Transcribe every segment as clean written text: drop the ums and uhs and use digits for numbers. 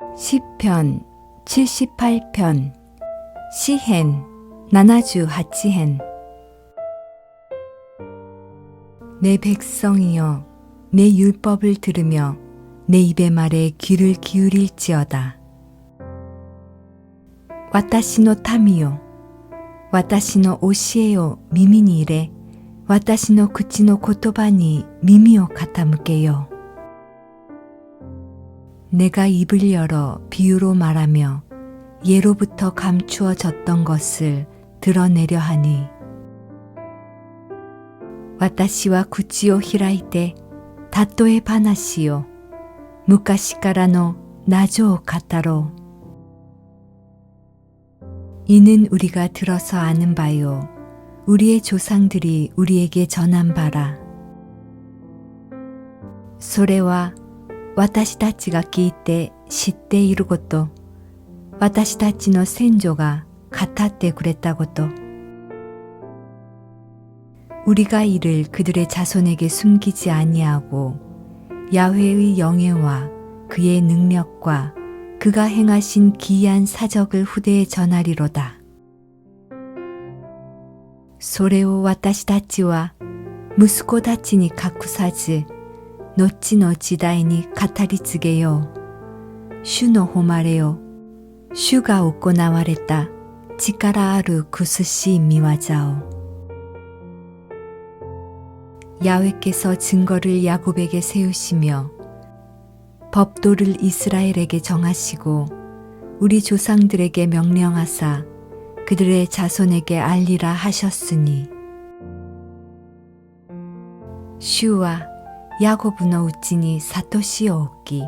시편 78편 시헨 78編. 내 백성이여, 내 율법을 들으며 내 입의 말에 귀를 기울일지어다. 私の民よ、私の教えを耳に入れ、私の口の言葉に耳を傾けよう. 내가 입을 열어 비유로 말하며 예로부터 감추어졌던 것을 드러내려 하니, 私は口を開いて例え話を昔からの나조を語ろう. 이는 우리가 들어서 아는 바요, 우리의 조상들이 우리에게 전한 바라. それは私たちが聞いて知っていること、私たちの先祖が語ってくれたこと. 우리가 이를 그들의 자손에게 숨기지 아니하고 야훼의 영예와 그의 능력과 그가 행하신 기이한 사적을 후대에 전하리로다. それを私たちは息子たちに隠さず、後の時代に語り継げよう。主の誉れを、主が行われた力ある苦しい見業を. 야훼께서 증거를 야곱에게 세우시며 법도를 이스라엘에게 정하시고 우리 조상들에게 명령하사 그들의 자손에게 알리라 하셨으니, 主はヤコブのうちに悟しを置き、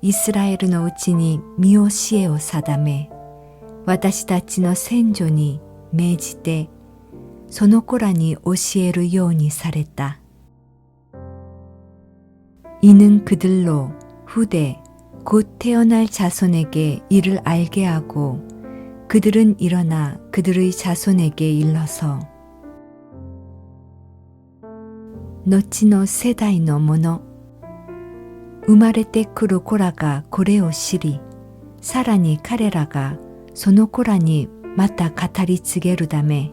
イスラエルのうちに見教えを定め、私たちの先祖に命じて、その子らに教えるようにされた. 이는 그들로 후대 곧 태어날 자손에게 이를 알게 하고, 그들은 일어나 그들의 자손에게 일러서 後の世代のもの、生まれてくる子らがこれを知り、さらに彼らがその子らにまた語り継げるため,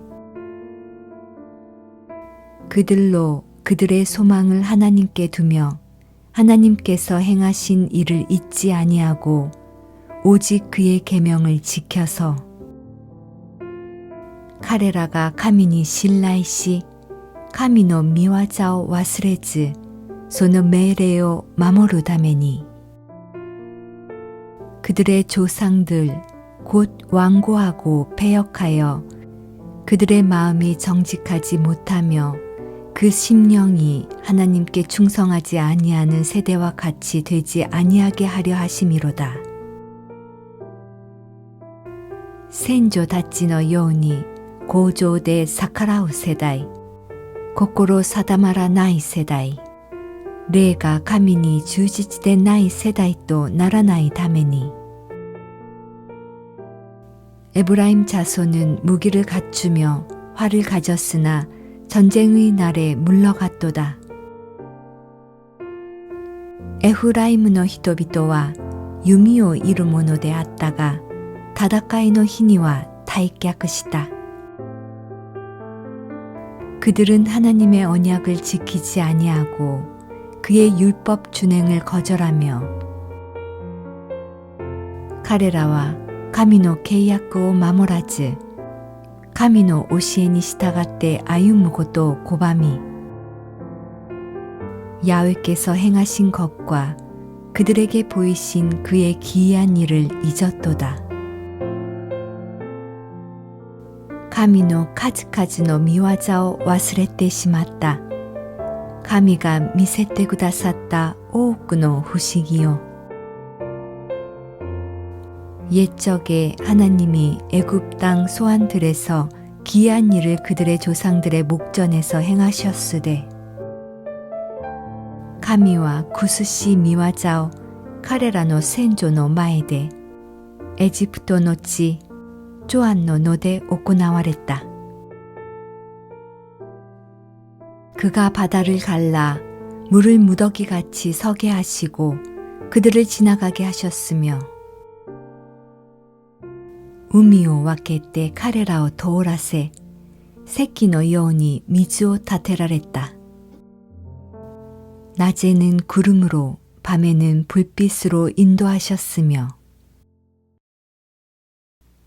그들로 그들의 소망을 하나님께 두며 하나님께서 행하신 일을 잊지 아니하고 오직 그의 계명을 지켜서, 彼らが神に信頼し、神の御業を忘れず、その命令を守るために. 그들의 조상들 곧 완고하고 패역하여 그들의 마음이 정직하지 못하며 그 심령이 하나님께 충성하지 아니하는 세대와 같이 되지 아니하게 하려 하심이로다. 先祖たちのように強情で逆らう世代、心定まらない世代、霊が神に忠実でない世代とならないために. 에브라임 자손은 무기를 갖추며 활을 가졌으나 전쟁의 날에 물러갔도다. エフライムの人々は弓を射る者であったが、戦いの日には退却した. 그들은 하나님의 언약을 지키지 아니하고 그의 율법 준행을 거절하며, 彼らは神の契約を守らず、神の教えに従って歩むことを拒み, 야훼께서 행하신 것과 그들에게 보이신 그의 기이한 일을 잊었도다. 神の数々の見業を忘れてしまった。神が見せてくださった多くの不思議を. 옛적에 하나님이 애굽 땅 소안들에서 기이한 일을 그들의 조상들의 목전에서 행하셨으되, 神は苦しい見業を彼らの先祖の前でエジプトの地ジョアンの野で行われた. 그가 바다를 갈라 물을 무더기같이 서게 하시고 그들을 지나가게 하셨으며 우미오 와케테 카레라오 도오라세 새끼노 요오니 미즈오 타테라랬다. 낮에는 구름으로 밤에는 불빛으로 인도하셨으며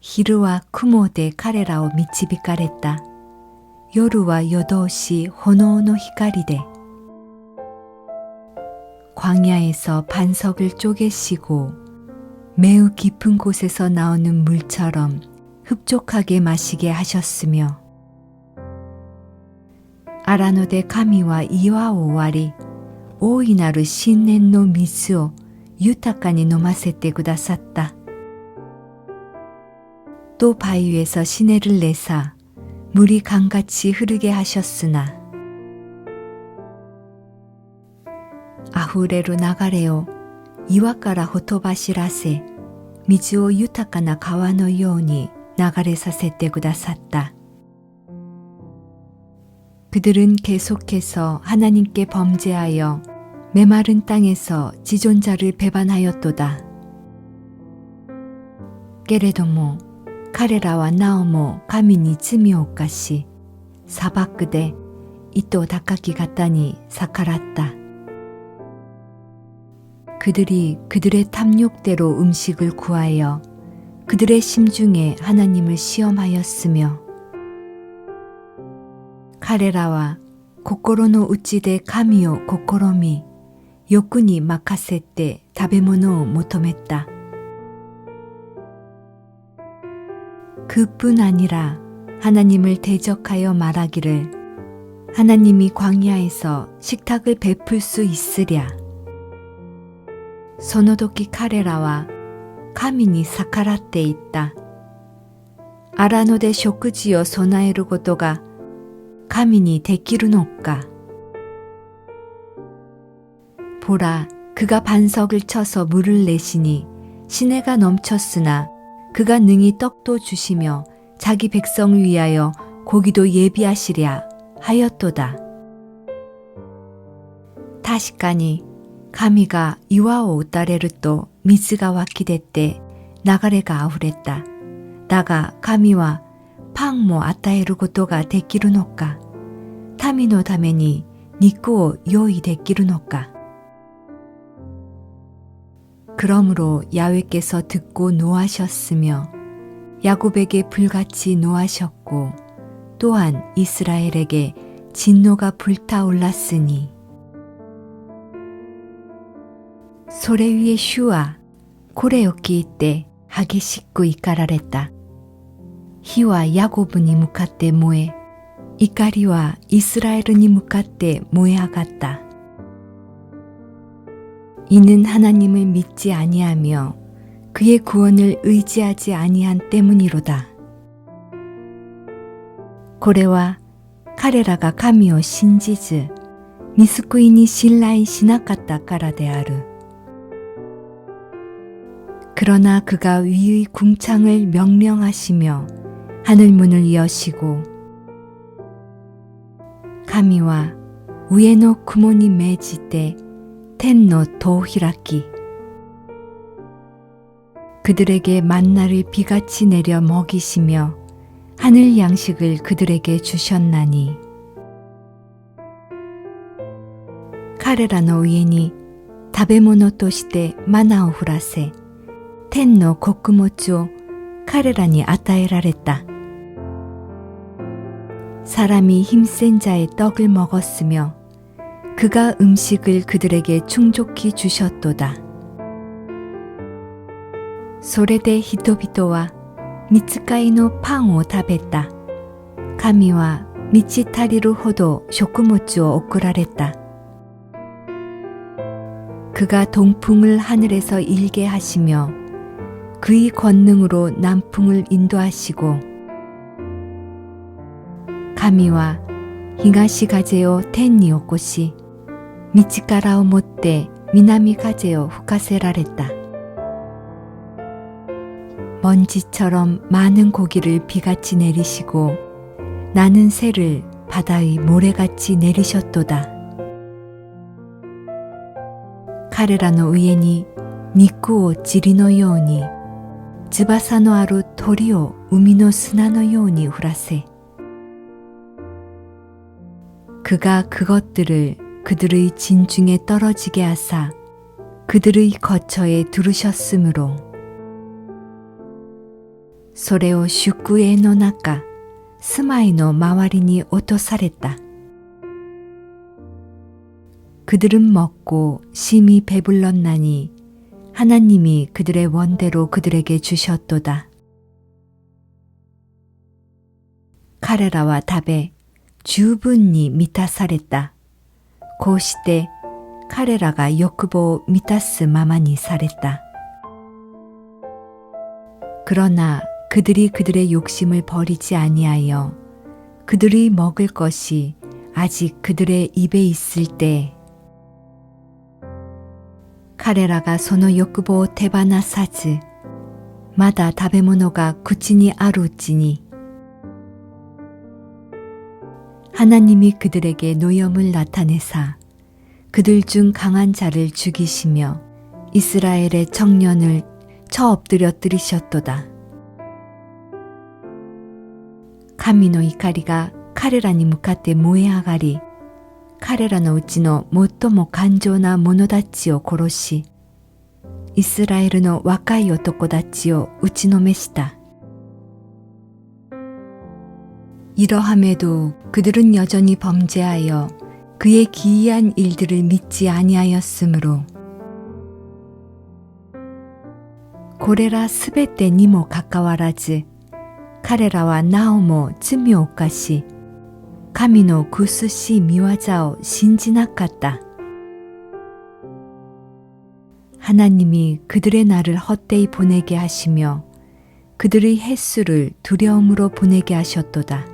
히루와 쿠모데 카레라오 미치비카랬다. 요루와 요도시 호노노 히카리데 광야에서 반석을 쪼개시고 매우 깊은 곳에서 나오는 물처럼 흡족하게 마시게 하셨으며 아라노데 카미와 이와오와리 오이나루 신넨노 미즈오 유타카니 노마세테 구다샀다. 또 바위에서 시내를 내사 물이 강같이 흐르게 하셨으나 아후레루 나가레오 이와카라 호토바시라세 미즈오 유타카나 가와노 요오니 나가레 사세테 구다샀다. 그들은 계속해서 하나님께 범죄하여 메마른 땅에서 지존자를 배반하였도다. 깨레도모 카레라와 나오모 가미니 즈미오까시 사바크데 이또 다카키 갔다니 사카랐다. 그들이 그들의 탐욕대로 음식을 구하여 그들의 심중에 하나님을 시험하였으며 카레라와 고코로노 우찌데 카미오 고코로미 요쿠니 마카세테 다베모노 모토메다. 그뿐 아니라 하나님을 대적하여 말하기를 하나님이 광야에서 식탁을 베풀 수 있으랴. 소노도키 카레라와 카미니 사카라테 있다. 아라노데 쇼크지요 소나에루 고토가 카미니 데키루노까. 보라, 그가 반석을 쳐서 물을 내시니 시내가 넘쳤으나 그가 능히 떡도 주시며 자기 백성을 위하여 고기도 예비하시랴 하였도다. 다시까니 가미가 이와오 우따레르 또 미즈가 와키데때 나가레가 아후랬다. 나가 가미와 팡모 아타에루 고토가 데키루노까. 타미노 다메니 니꾸오 요이 데키루노까. 그러므로 야훼께서 듣고 노하셨으며 야곱에게 불같이 노하셨고 또한 이스라엘에게 진노가 불타올랐으니 소레 위에 슈와 고레요키 이때 하게시쿠 이까라랬다. 히와 야곱니 무카테 모에 이까리와 이스라엘니 무카테 모에하갔다. 이는 하나님을 믿지 아니하며 그의 구원을 의지하지 아니한 때문이로다. 고레와 카레라가 가미오 신지즈 미스쿠이니 신라이 시나카타 까라데아르. 그러나 그가 위의 궁창을 명령하시며 하늘문을 여시고 가미와 우에노 구모니 메지테 텐노 도히라키. 그들에게 만나를 비같이 내려 먹이시며 하늘 양식을 그들에게 주셨나니 카레라노 우에니 다베모노 토시테 마나오 후라세 텐노 고쿠모츠오 카레라니 아타에라랬다. 사람이 힘센 자의 떡을 먹었으며 그가 음식을 그들에게 충족히 주셨도다. 소레데 히토비토와 미츠카이노 팡오 타베다. 가미와 미치타리루 호도 쇼쿠모츠오 오쿠라랬다. 그가 동풍을 하늘에서 일게 하시며 그의 권능으로 남풍을 인도하시고 가미와 히가시 가제오 텐니 오코시 미치카라오 모떼 미나미 가제오 후카세라랬다. 먼지처럼 많은 고기를 비같이 내리시고 나는 새를 바다의 모래같이 내리셨도다. 彼らの上に肉を塵のように、翼のある鳥を海の砂のように降らせ, 그가 그것들을 그들의 진중에 떨어지게 하사 그들의 거처에 두르셨으므로, それを宿営の中、住まいの周りに落とされた。그들은 먹고 심히 배불렀나니 하나님이 그들의 원대로 그들에게 주셨도다. 彼らは食べ、十分に満たされた。こうして彼らが欲望を満たすままにされた。그러나 그들이 그들의 욕심을 버리지 아니하여 그들이 먹을 것이 아직 그들의 입에 있을 때, 彼らがその欲望を手放さず、まだ食べ物が口にあるうちに、하나님이 그들에게 노염을 나타내사 그들 중 강한 자를 죽이시며 이스라엘의 청년을 쳐 엎드려뜨리셨도다. 神の怒りが彼らに向かって燃え上がり、彼らのうちの最も頑丈な者たちを殺し、イスラエルの若い男たちを打ちのめした。이러함에도 그들은 여전히 범죄하여 그의 기이한 일들을 믿지 아니하였으므로, これらすべてにもかかわらず、彼らはなおも罪を犯し、神の苦しい御業を信じなかった。하나님이 그들의 날을 헛되이 보내게 하시며 그들의 횟수를 두려움으로 보내게 하셨도다.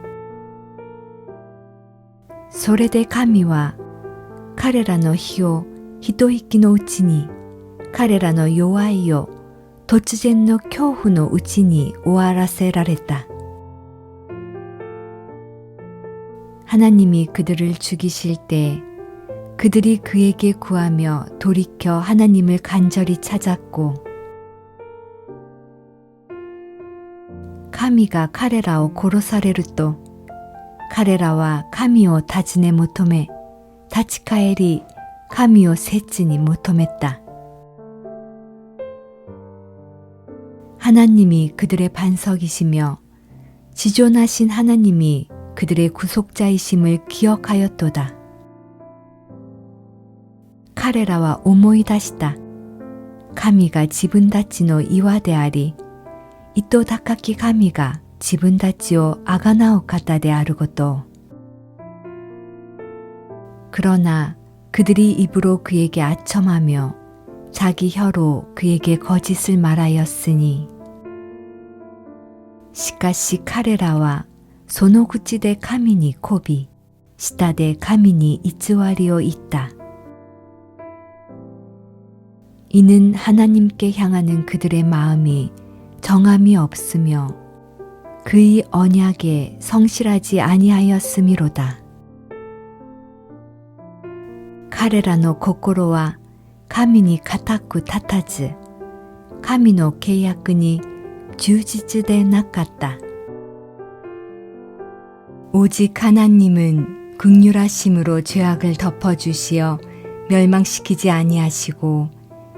それで神は彼らの日を一息のうちに、彼らの弱いを突然の恐怖のうちに終わらせられた。하나님이 그들을 죽이실 때 그들이 그에게 구하며 돌이켜 하나님을 간절히 찾았고, 神が彼らを殺されると、彼らは神を尋ね求め、立ち返り神を切に求めた。하나님이 그들의 반석이시며 지존하신 하나님이 그들의 구속자이심을 기억하였도다. 彼らは思い出した。神が自分たちの岩であり、意図高き神が自分たちをあがなう方であることを。그러나 그들이 입으로 그에게 아첨하며 자기 혀로 그에게 거짓을 말하였으니, しかし彼らはその口で神に媚び、舌で神に偽りを言った。이는 하나님께 향하는 그들의 마음이 정함이 없으며 그의 언약에 성실하지 아니하였음이로다. 彼らの心は神に固く立たず、神の契約に忠実でなかった。오직 하나님은 긍휼하심으로 죄악을 덮어주시어 멸망시키지 아니하시고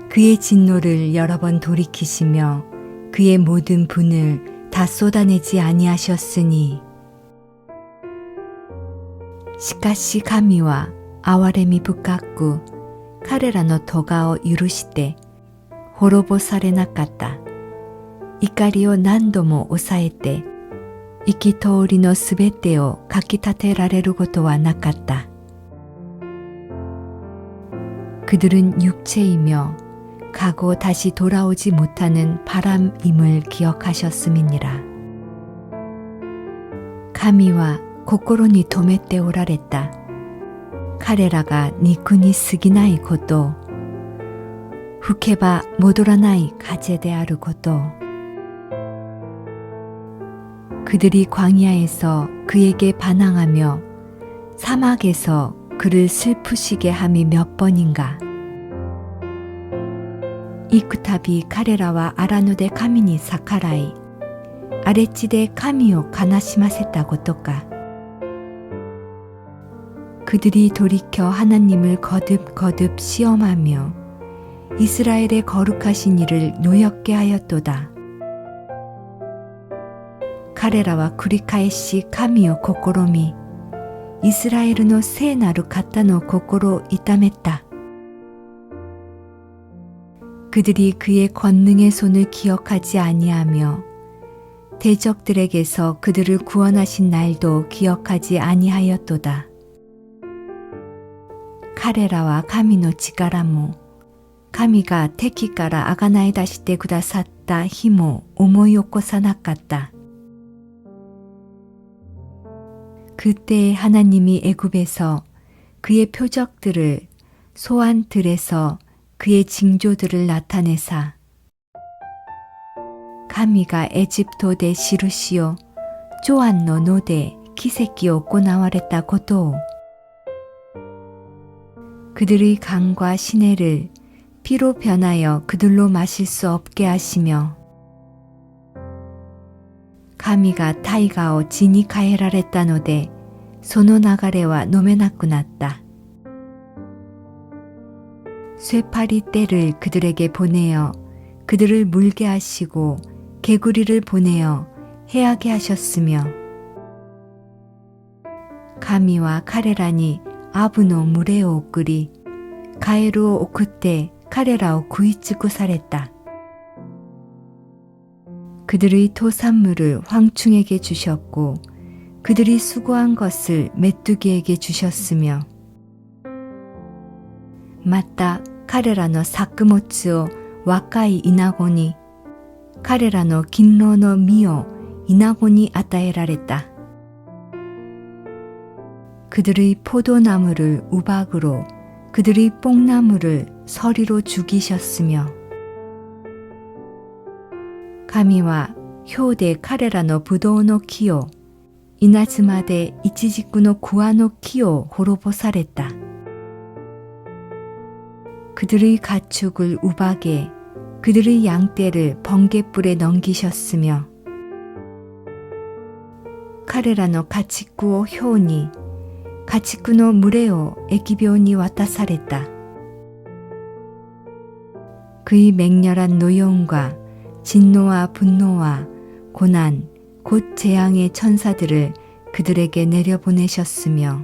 그의 진노를 여러 번 돌이키시며 그의 모든 분을 다 쏟아내지 아니하셨으니, しかし神は憐れみ深く彼らの咎を許して滅ぼされなかった。怒りを何度も抑えて行き通りのすべてをかき立てられることはなかった。그들은 육체이며 가고 다시 돌아오지 못하는 바람임을 기억하셨음이니라. 神は心に留めておられた。彼らが肉に過ぎないことを、吹けば戻らない風であることを。그들이 광야에서 그에게 반항하며 사막에서 그를 슬프시게 함이 몇 번인가. 幾度彼らは荒野で神に逆らい、荒れ地で神を悲しませたことか. 그들이 돌이켜 하나님을 거듭 시험하며 이스라엘의 거룩하신 이를 노엽게 하였도다. 彼らは繰り返し神を試み、イスラエルの聖なる方の心を痛めた. 그들이 그의 권능의 손을 기억하지 아니하며 대적들에게서 그들을 구원하신 날도 기억하지 아니하였도다. 彼らは神の力も、神が敵からあがない出してくださった日も思い起こさなかった. 그때 하나님이 애굽에서 그의 표적들을, 소환들에서 그의 징조들을 나타내사, 神がエジプトで印を、ジョアンの野で奇跡を行われたことを、그들의 강과 시내를 피로 변하여 그들로 마실 수 없게 하시며, 神が大河を地に変えられたので、その流れは飲めなくなった. 쇠파리 떼를 그들에게 보내어 그들을 물게 하시고 개구리를 보내어 해하게 하셨으며, 神は彼らにアブの群れを送り、カエルを送って彼らを食い尽くされた. 그들의 토산물을 황충에게 주셨고 그들이 수고한 것을 메뚜기에게 주셨으며, また彼らの作物を若いイナゴに、彼らの勤労の実をイナゴに与えられた. 그들의 포도나무를 우박으로, 그들의 뽕나무를 서리로 죽이셨으며, 神は雹で彼らのブドウの木を、稲妻でイチジクの桑の木を滅ぼされた. 그들의 가축을 우박에, 그들의 양떼를 번갯불에 넘기셨으며, 彼らの家畜を雹に、家畜の群れを疫病に渡された. 그의 맹렬한 노여움과 진노와 분노와 고난, 곧 재앙의 천사들을 그들에게 내려보내셨으며,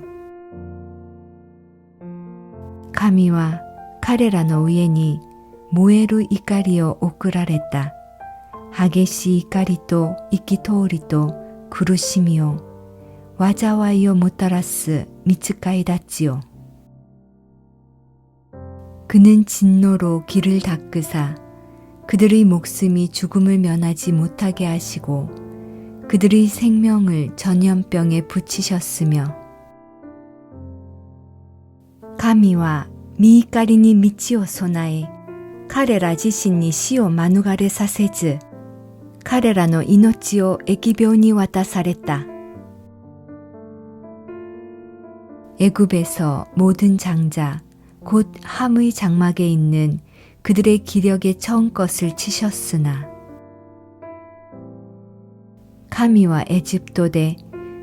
神は彼らの上に燃える怒りを送られた. 激しい怒りと憤りと苦しみを、災いをもたらす見つかいたちよ. 그는 진노로 길을 닦으사 그들의 목숨이 죽음을 면하지 못하게 하시고 그들의 생명을 전염병에 붙이셨으며, 神は御怒りに道を備え、彼ら自身に死を免れさせず、彼らの命を疫病に渡された. 애굽에서 모든 장자, 곧 함의 장막에 있는 그들의 기력의 처음 것을 치셨으나, 神はエジプトで、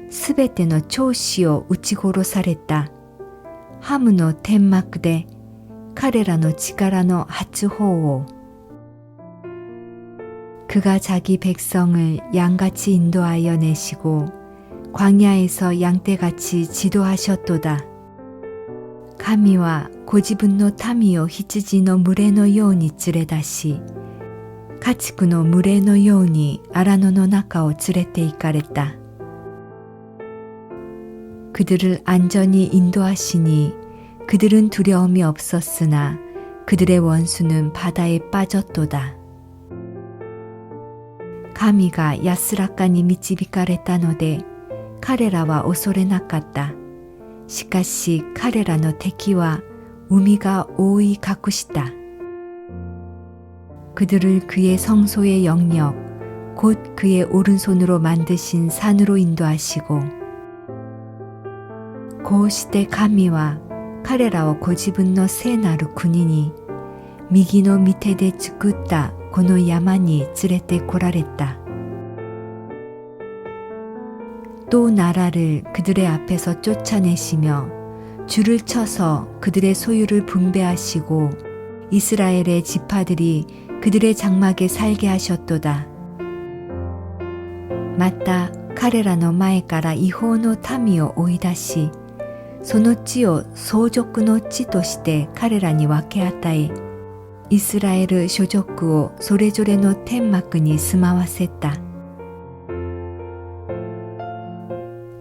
すべての長子を撃ち殺された。ハムの天幕で、彼らの力の初歩を。그가 자기 백성을 양같이 인도하여 내시고 광야에서 양떼같이 지도하셨도다. 神はご自分の民を羊の群れのように連れ出し、家畜の群れのように荒野の中を連れて行かれた。그들을 안전히 인도하시니 그들은 두려움이 없었으나 그들의 원수는 바다에 빠졌도다. 神が安らかに導かれたので彼らは恐れなかった。しかし彼らの敵は海が覆い隠した。그들을 그의 성소의 영역, 곧 그의 오른손으로 만드신 산으로 인도하시고, こうして神は彼らをご自分の聖なる国に、右の御手で作ったこの山に連れてこられた. 또 나라를 그들의 앞에서 쫓아내시며 줄을 쳐서 그들의 소유를 분배하시고 이스라엘의 지파들이 그들의 장막에 살게 하셨도다. また彼らの前から違法の民を追い出し、その地を相続の地として彼らに分け与え、イスラエル諸族をそれぞれの天幕に住まわせた.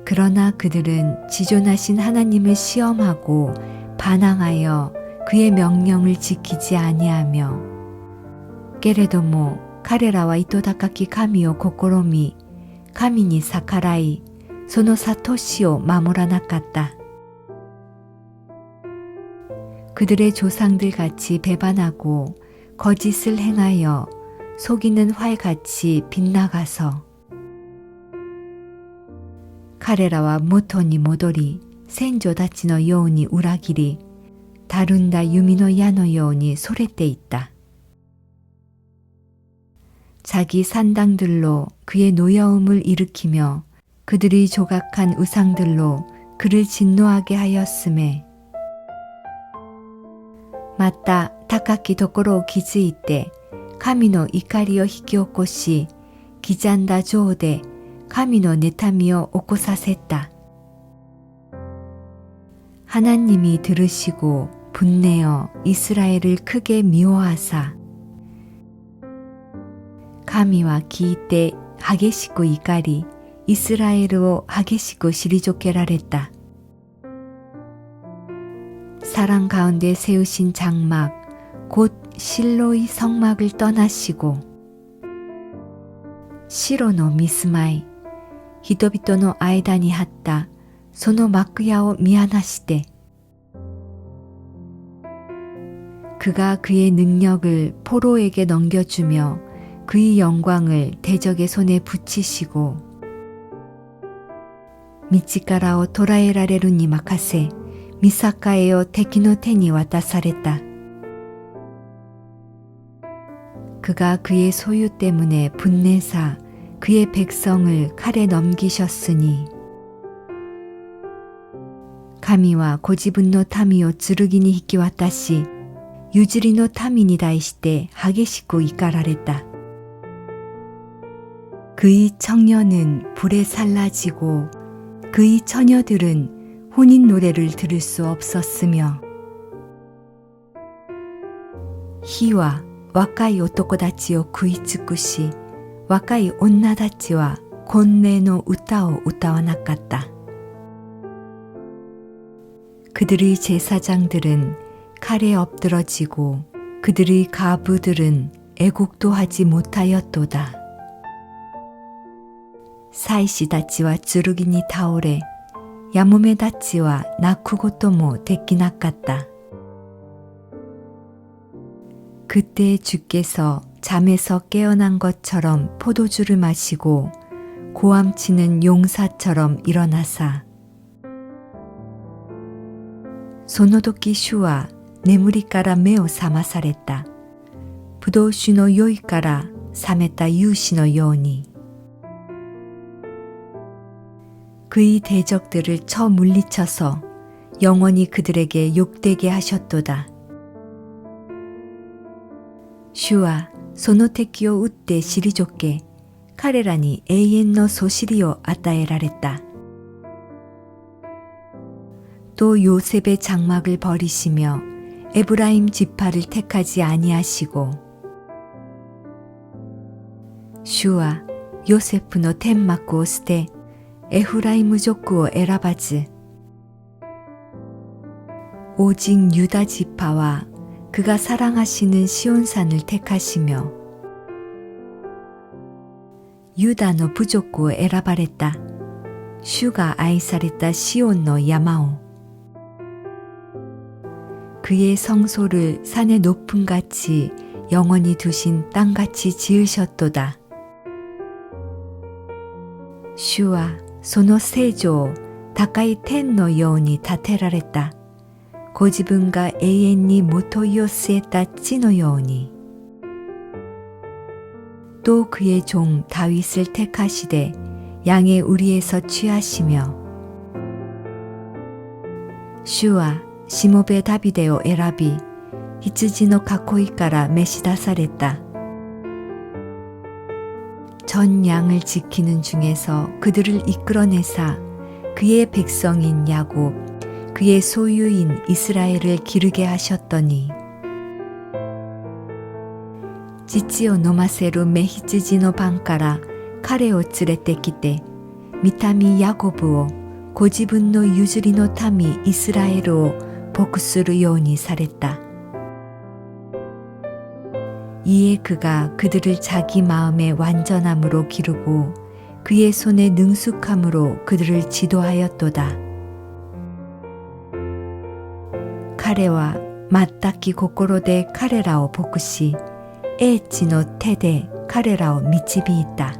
그러나 그들은 지존하신 하나님을 시험하고 반항하여 그의 명령을 지키지 아니하며, けれども彼らは糸高き神を試み、神に逆らい、その諭しを守らなかった. 그들의 조상들 같이 배반하고 거짓을 행하여 속이는 활같이 빗나가서 彼らは元に戻り、先祖たちのように裏切り、たるんだ弓の矢のようにそれていった. 자기 산당들로 그의 노여움을 일으키며 그들이 조각한 우상들로 그를 진노하게 하였음에, また高きところを築いて神の怒りを引き起こし、刻んだ杖で神の妬みを起こさせた. 하나님이 들으시고 분내어 이스라엘을 크게 미워하사, 神は聞いて激しく怒り、イスラエルを激しく退けられた. 사랑 가운데 세우신 장막, 곧 실로의 성막을 떠나시고, 白の御住まい、人々の間に張ったその幕屋を見放して, 그가 그의 능력을 포로에게 넘겨주며 그의 영광을 대적의 손에 붙이시고, 道からを捕らえられるに任せ、見境を敵の手に渡された. 그가 그의 소유 때문에 분내사 그의 백성을 칼에 넘기셨으니, 神はご自分の民を剣に引き渡し、譲りの民に対して激しく怒られた. 그의 청년은 불에 살라지고 그의 처녀들은 혼인 노래를 들을 수 없었으며, 火は若い男たちを食い尽くし、若い女たちは婚礼の歌を歌わなかった. 그들의 제사장들은 칼에 엎드러지고 그들의 가부들은 애국도 하지 못하였도다. 祭司たちは剣に倒れ、やもめたちは泣くこともできなかった. 그때 주께서 잠에서 깨어난 것처럼 포도주를 마시고 고함치는 용사처럼 일어나사, その時主は眠りから目を覚まされた。葡萄酒の酔いから覚めた勇士のように。그의 대적들을 쳐 물리쳐서 영원히 그들에게 욕되게 하셨도다. 主はその敵を撃って退け、彼らに永遠のそしりを与えられた。또 요셉의 장막을 버리시며 에브라임 지파를 택하지 아니하시고, 主はヨセフの天幕を捨てエフライム族を選ばず、 오직 유다 지파와 그가 사랑하시는 시온산을 택하시며 유다의 부족을 選ばれた. 주가 愛された 시온의 야마오. 그의 성소를 산의 높음같이 영원히 두신 땅같이 지으셨도다. 主はその聖所を高い天のように建てられた。ご自分が永遠にもといを据えた地のように。또 그의 종 다윗을 택하시되 양의 우리에서 취하시며 주와 시모베 다비데を選び羊の囲いから召し出された。전 양을 지키는 중에서 그들을 이끌어내사 그의 백성인 야곱, 그의 소유인 이스라엘을 기르게 하셨더니 乳を飲ませる雌羊の番から彼を連れてきて、御民ヤコブをご自分の譲りの民イスラエルを복수るようにされた。 이에 그가 그들을 자기 마음의 완전함으로 기르고 그의 손의 능숙함으로 그들을 지도하였도다. 彼は全き心で彼らを牧し、英知の手で彼らを導いた。